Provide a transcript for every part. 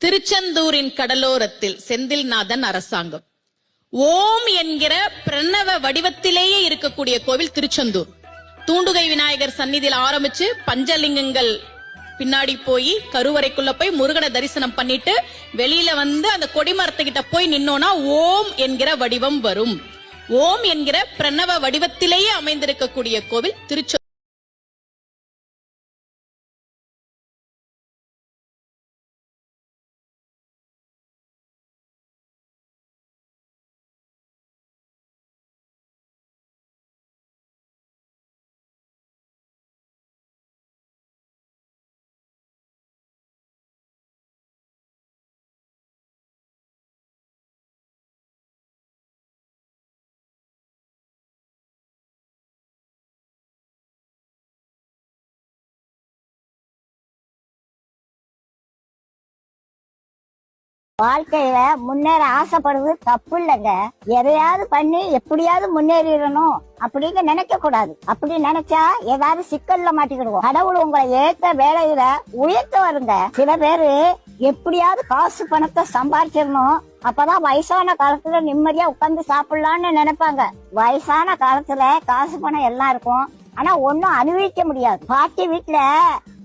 திருச்செந்தூரின் கடலோரத்தில் செந்தில்நாதன் அரசாங்கம் ஓம் என்கிற பிரணவ வடிவத்திலேயே இருக்கக்கூடிய கோவில் திருச்செந்தூர். தூண்டுகை விநாயகர் சந்நிதியில் ஆரம்பிச்சு பஞ்சலிங்கங்கள் பின்னாடி போய் கருவறைக்குள்ள போய் முருகனை தரிசனம் பண்ணிட்டு வெளியில வந்து அந்த கொடிமரத்துக்கிட்ட போய் நின்னோனா ஓம் என்கிற வடிவம் வரும். ஓம் என்கிற பிரணவ வடிவத்திலேயே அமைந்திருக்கக்கூடிய கோவில் திருச்செந்தூர். வாழ்க்கையில முன்னேற ஆசைப்படுறது தப்பு இல்லைங்க. எதையாவது பண்ணி எப்படியாவது முன்னேறிடணும் அப்படின்னு நினைக்க கூடாது. அப்படி நினைச்சா ஏதாவது சிக்கல்ல மாட்டிக்கிடுவோம். கடவுள் உங்களை ஏத்த வேலையில உயர்த்த வருங்க. சில பேரு எப்படியாவது காசு பணத்தை சம்பாதிச்சிடணும், அப்பதான் வயசான காலத்துல நிம்மதியா உட்கார்ந்து சாப்பிடலாம்னு நினைப்பாங்க. வயசான காலத்துல காசு பணம் எல்லாம் இருக்கும், ஆனா ஒன்னும் அனுபவிக்க முடியாது. பாட்டி வீட்டுல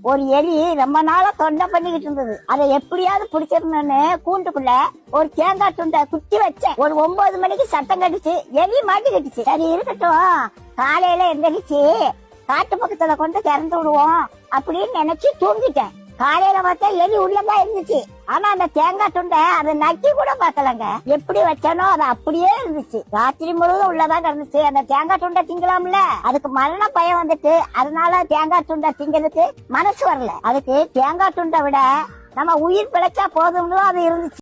ஒரு எலி ரொம்ப நாளா தொண்டை பண்ணிக்கிட்டு இருந்தது. அதை எப்படியாவது பிடிச்சிருந்தேன்னு கூண்டுக்குள்ள ஒரு தேங்காய் துண்டை குத்தி வச்சேன். ஒரு 9 மணிக்கு சத்தம் கட்டுச்சு, எலி மாட்டிக்கிட்டுச்சு. சரி இருக்கட்டும், காலையில எந்திரிச்சு காட்டு பக்கத்துல கொண்டு திறந்து விடுவோம் அப்படின்னு நினைச்சு தூங்கிட்டேன். காலையில பார்த்தா எலி உள்ளதான் இருந்துச்சு. ஆனா அந்த தேங்காய் துண்டை அதை நக்கி கூட பாக்கலங்க. எப்படி வச்சானோ அது அப்படியே இருந்துச்சு. ராத்திரி முழுவதும் உள்ளதான் இருந்துச்சு. அந்த தேங்காய் துண்டை திங்கலாம்ல, அதுக்கு மரண பயம் வந்துட்டு அதனால தேங்காய் துண்டை திங்கிறதுக்கு மனசு வரல. அதுக்கு தேங்காய் துண்டை விட நம்ம உயிர் பிழைச்சா போதும்னு அது இருந்துச்சு.